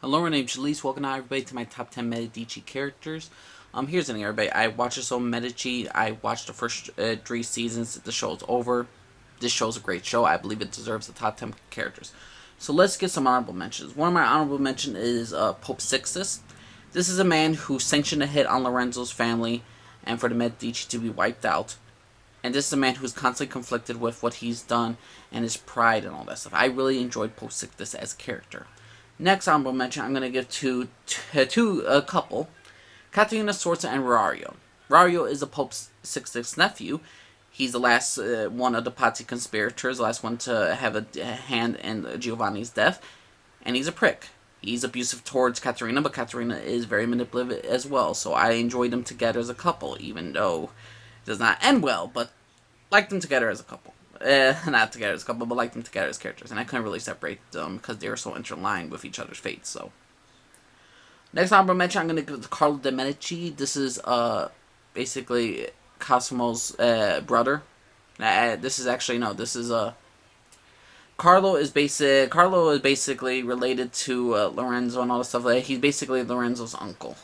Hello, my name's Elise. Welcome to everybody to my top 10 Medici characters. Here's the thing, everybody. I watched this on Medici. I watched the first 3 seasons. The show's over. This show's a great show. I believe it deserves the top 10 characters. So let's get some honorable mentions. One of my honorable mentions is Pope Sixtus. This is a man who sanctioned a hit on Lorenzo's family and for the Medici to be wiped out. And this is a man who's constantly conflicted with what he's done and his pride and all that stuff. I really enjoyed Pope Sixtus as a character. Next honorable mention, I'm going to give to a couple, Caterina Sforza and Rario. Rario is the Pope Sixtus' nephew. He's the last one of the Pazzi conspirators, the last one to have a hand in Giovanni's death, and he's a prick. He's abusive towards Caterina, but Caterina is very manipulative as well, so I enjoyed them together as a couple, even though it does not end well, but liked them together as a couple. Not together as a couple, but liked them together as characters. And I couldn't really separate them because they were so interlined with each other's fates. So, next honorable mention, I'm going to give to Carlo de' Medici. This is basically Cosmo's brother. This is actually, no, this is Carlo is basically related to Lorenzo and all this stuff. He's basically Lorenzo's uncle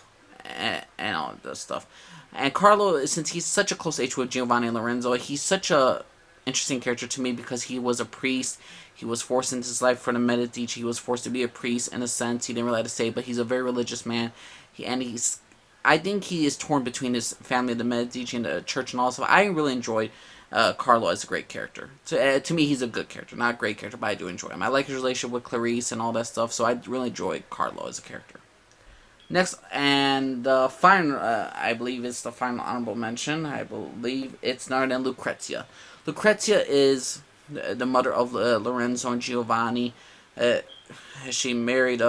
and all this stuff. And Carlo, since he's such a close age with Giovanni and Lorenzo, he's such a interesting character to me because he was a priest. He was forced into his life for the Medici. He was forced to be a priest in a sense. He didn't really have to say, but he's a very religious man. I think he is torn between his family, the Medici, and the church and all that stuff. I really enjoyed Carlo as a great character. To me, he's a good character. Not a great character, but I do enjoy him. I like his relationship with Clarice and all that stuff, so I really enjoy Carlo as a character. Next, and the final, I believe it's the final honorable mention. I believe it's none other than Lucrezia. Lucrezia is the mother of Lorenzo and Giovanni. She married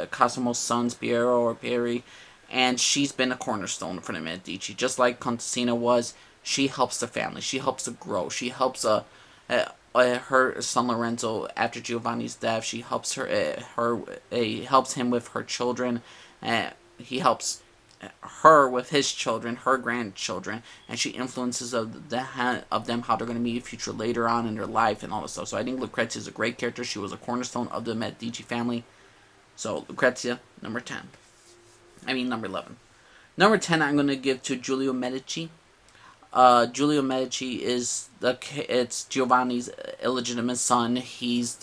Cosmo's sons, Piero or Pieri, and she's been a cornerstone for the Medici. Just like Contessina was, she helps the family. She helps to grow. She helps her son Lorenzo after Giovanni's death. She helps helps him with her children. He helps her with his children, her grandchildren, and she influences of them how they're going to meet in the future later on in their life and all this stuff. So I think Lucrezia is a great character. She was a cornerstone of the Medici family. So Lucrezia, number 11. Number 10, I'm going to give to Giulio Medici. Giulio Medici is it's Giovanni's illegitimate son. He's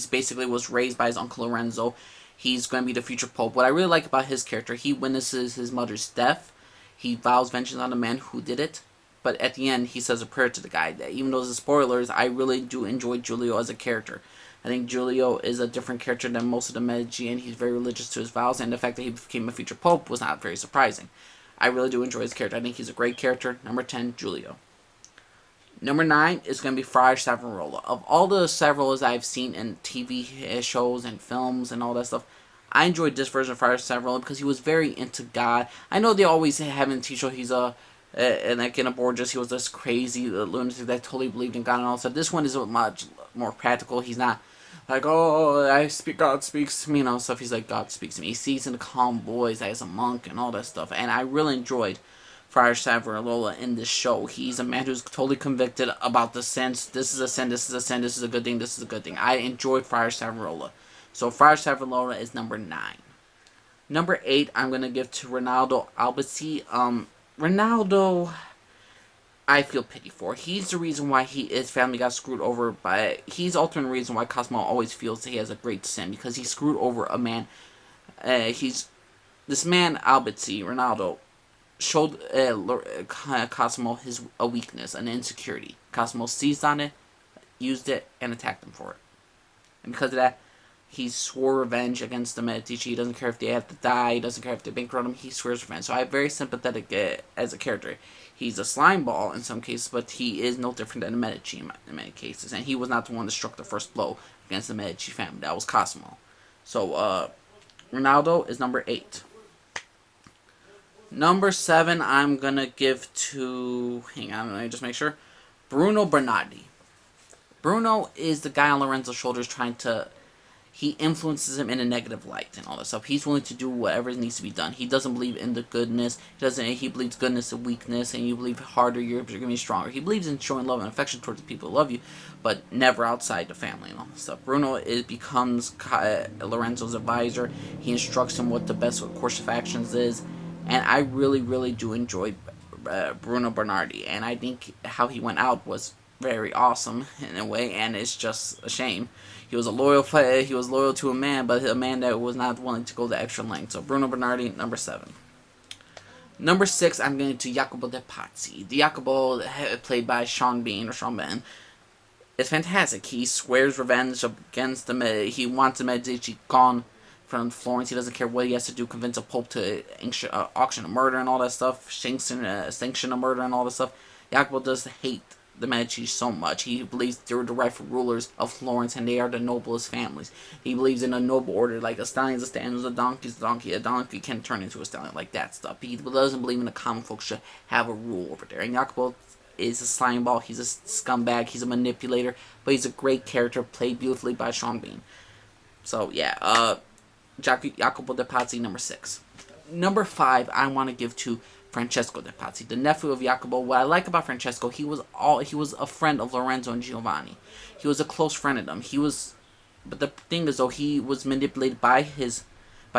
basically was raised by his uncle Lorenzo. He's going to be the future pope. What I really like about his character, he witnesses his mother's death. He vows vengeance on the man who did it. But at the end, he says a prayer to the guy. Even though there's spoilers, I really do enjoy Giulio as a character. I think Giulio is a different character than most of the Medici, and he's very religious to his vows. And the fact that he became a future pope was not very surprising. I really do enjoy his character. I think he's a great character. Number 10, Giulio. Number 9 is going to be Friar Savonarola. Of all the Savonarolas I've seen in TV shows and films and all that stuff, I enjoyed this version of Friar Savonarola because he was very into God. I know they always have in TV show he's like in a Borgias, he was this crazy lunatic that totally believed in God and all that stuff. This one is much more practical. He's not like, oh, God speaks to me and all that stuff. He's like, God speaks to me. He sees in the calm voice as a monk and all that stuff. And I really enjoyed Friar Savonarola in this show. He's a man who's totally convicted about the sins. This is a sin, this is a sin, this is a good thing, this is a good thing. I enjoyed Friar Savonarola. So Friar Savonarola is number 9. Number 8, I'm going to give to Reynaldo Albizzi. Reynaldo, I feel pity for. He's the reason why his family got screwed over by... He's the ultimate reason why Cosmo always feels that he has a great sin. Because he screwed over a man. This man, Albizzi, Reynaldo, showed Cosmo a weakness, an insecurity. Cosmo seized on it, used it, and attacked him for it. And because of that, he swore revenge against the Medici. He doesn't care if they have to die. He doesn't care if they bankrupt him. He swears revenge. So I'm very sympathetic as a character. He's a slime ball in some cases, but he is no different than the Medici in many cases. And he was not the one that struck the first blow against the Medici family. That was Cosmo. So, Reynaldo is number 8. Number 7, I'm going to give to... Hang on, let me just make sure. Bruno Banani. Bruno is the guy on Lorenzo's shoulders trying to... he influences him in a negative light and all that stuff. He's willing to do whatever needs to be done. He doesn't believe in the goodness. He believes goodness is weakness, and you believe harder, you're gonna be stronger. He believes in showing love and affection towards the people who love you, but never outside the family and all that stuff. Bruno becomes Lorenzo's advisor. He instructs him what the best course of actions is, and I really, really do enjoy Bruno Banani, and I think how he went out was very awesome in a way, and it's just a shame. He was he was loyal to a man, but a man that was not willing to go the extra length. So Bruno Banani, number 7. Number 6, I'm going to Jacopo de Pazzi. Jacopo, played by Sean Bean, is fantastic. He swears revenge against he wants the Medici gone from Florence. He doesn't care what he has to do, convince a pope to auction a murder and all that stuff, sanction a murder and all that stuff. Jacopo does hate the Medici so much. He believes they're the rightful rulers of Florence and they are the noblest families. He believes in a noble order, like a stallion's a stallion, a donkey's a donkey. A donkey can turn into a stallion, like that stuff. He doesn't believe in the common folks should have a rule over there. And Jacopo is a slime ball. He's a scumbag. He's a manipulator, but he's a great character, played beautifully by Sean Bean. So yeah, Jacopo de Pazzi, number 6. Number 5, I want to give to Francesco de Pazzi, the nephew of Jacopo. What I like about Francesco, he was a friend of Lorenzo and Giovanni. He was a close friend of them. But the thing is, though, he was manipulated by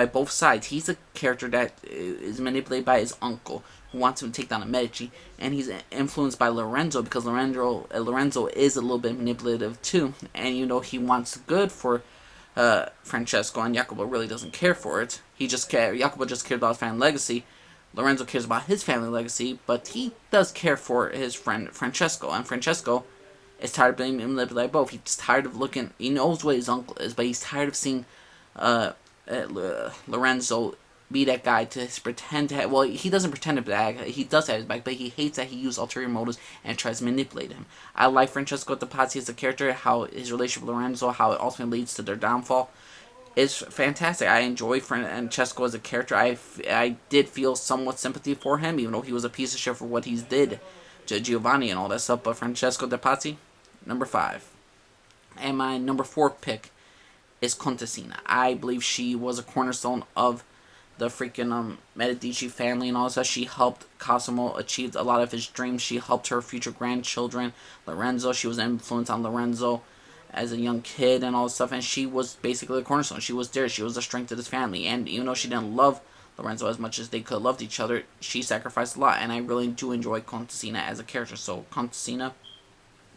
both sides. He's a character that is manipulated by his uncle, who wants him to take down the Medici, and he's influenced by Lorenzo because Lorenzo is a little bit manipulative too, and he wants good for Francesco, and Jacopo really doesn't care for it. Jacopo just cares about his family legacy. Lorenzo cares about his family legacy, but he does care for his friend Francesco, and Francesco is tired of being manipulated by both. He's tired of looking. He knows what his uncle is, but he's tired of seeing Lorenzo be that guy to pretend to have. Well, he doesn't pretend to be that guy. He does have his back, but he hates that he used ulterior motives and tries to manipulate him. I like Francesco de Pazzi as a character, how his relationship with Lorenzo, how it ultimately leads to their downfall. It's fantastic. I enjoy Francesco as a character. I did feel somewhat sympathy for him, even though he was a piece of shit for what he did to Giovanni and all that stuff. But Francesco de Pazzi, number 5. And my number 4 pick is Contessina. I believe she was a cornerstone of the freaking Medici family and all that stuff. She helped Cosmo achieve a lot of his dreams. She helped her future grandchildren. Lorenzo, she was an influence on Lorenzo as a young kid and all this stuff, and she was basically a cornerstone. She was there. She was the strength of this family, and even though she didn't love Lorenzo as much as they could have loved each other, she sacrificed a lot, and I really do enjoy Contessina as a character. So Contessina,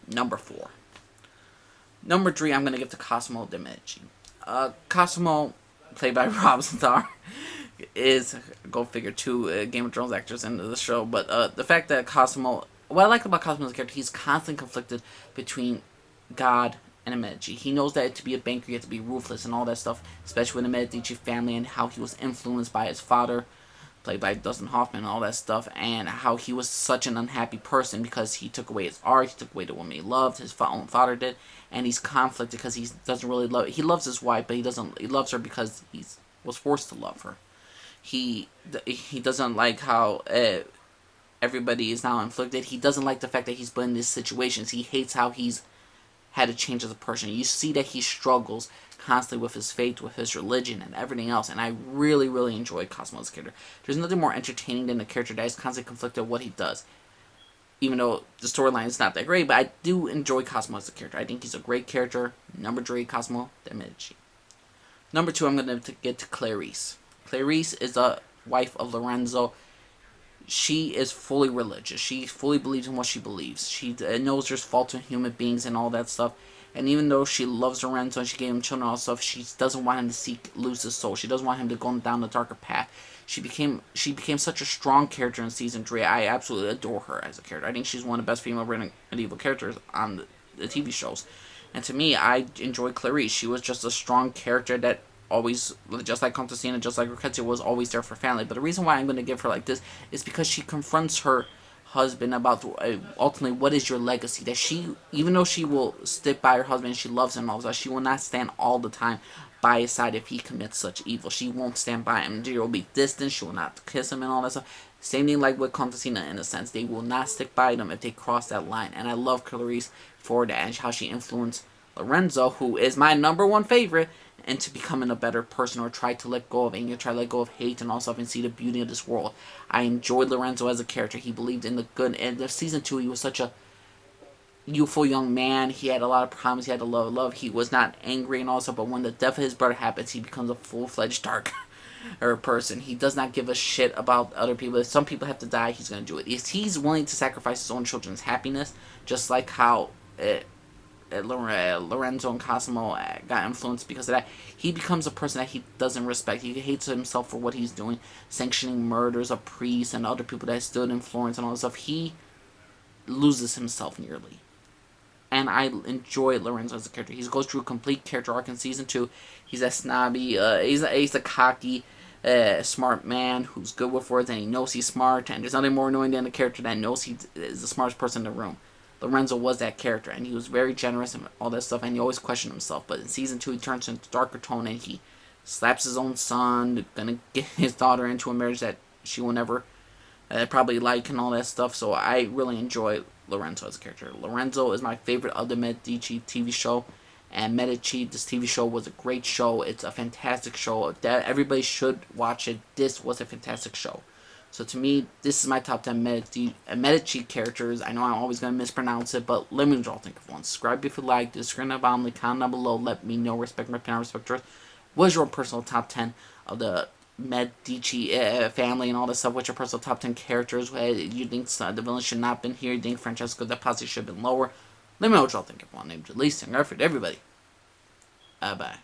number 4. Number 3, I'm going to give to Cosmo de Medici. Cosmo, played by Rob Zadar, is, go figure, 2 Game of Thrones actors into the show, but the fact that Cosmo, what I like about Cosmo as a character, he's constantly conflicted between God and a Medici. He knows that to be a banker, you have to be ruthless and all that stuff, especially with the Medici family, and how he was influenced by his father, played by Dustin Hoffman, and all that stuff, and how he was such an unhappy person because he took away his art, he took away the woman he loved, his own father did, and he's conflicted because he doesn't really love. He loves his wife, but he loves her because he was forced to love her. He doesn't like how everybody is now inflicted. He doesn't like the fact that he's put in these situations. He hates how he's had to change as a person. You see that he struggles constantly with his faith, with his religion, and everything else, and I really, really enjoy Cosmo's character. There's nothing more entertaining than a character that is constantly conflicted with what he does. Even though the storyline is not that great, but I do enjoy Cosmo as a character. I think he's a great character. Number 3, Cosmo de Medici. Number 2, I'm going to get to Clarice. Clarice is the wife of Lorenzo. She is fully religious. She fully believes in what she believes. She knows there's faults in human beings and all that stuff. And even though she loves Lorenzo and she gave him children and all that stuff, she doesn't want him to lose his soul. She doesn't want him to go down the darker path. She became such a strong character in season 3. I absolutely adore her as a character. I think she's one of the best female medieval characters on the TV shows. And to me, I enjoy Clarice. She was just a strong character that always, just like Contessina, just like Lucrezia, was always there for family. But the reason why I'm going to give her like this is because she confronts her husband about ultimately what is your legacy. That she, even though she will stick by her husband, she loves him and all that, she will not stand all the time by his side if he commits such evil. She won't stand by him. There will be distance. She will not kiss him and all that stuff. Same thing like with Contessina in a sense. They will not stick by them if they cross that line. And I love Clarice for that and how she influenced Lorenzo, who is my number 1 favorite, into becoming a better person, or try to let go of anger, try to let go of hate and all stuff, and see the beauty of this world. I enjoyed Lorenzo as a character. He believed in the good. And in season 2, he was such a youthful young man. He had a lot of problems. He had a lot of love. He was not angry and all stuff. But when the death of his brother happens, he becomes a full-fledged dark or person. He does not give a shit about other people. If some people have to die, he's going to do it. He's willing to sacrifice his own children's happiness, just like how Lorenzo and Cosmo got influenced because of that. He becomes a person that he doesn't respect. He hates himself for what he's doing, sanctioning murders of priests and other people that stood in Florence and all this stuff. He loses himself nearly. And I enjoy Lorenzo as a character. He goes through a complete character arc in season 2. He's a snobby, he's a cocky, smart man who's good with words, and he knows he's smart, and there's nothing more annoying than a character that knows he is the smartest person in the room. Lorenzo was that character, and he was very generous and all that stuff, and he always questioned himself. But in season 2, he turns into darker tone, and he slaps his own son, gonna get his daughter into a marriage that she will never probably like, and all that stuff. So I really enjoy Lorenzo as a character. Lorenzo is my favorite of the Medici TV show, and Medici, this TV show, was a great show. It's a fantastic show. That everybody should watch it. This was a fantastic show. So to me, this is my top 10 Medici characters. I know I'm always going to mispronounce it, but let me know what y'all think of one. Subscribe if you like. Discretion abominably. Comment down below. Let me know. Respect my opinion. Respect yours. What is your personal top 10 of the Medici family and all this stuff? What's your personal top 10 characters? You think the villain should not have been here? You think Francesco De Pazzi should have been lower? Let me know what y'all think of one. Named Elise and Garfield. Everybody. Bye.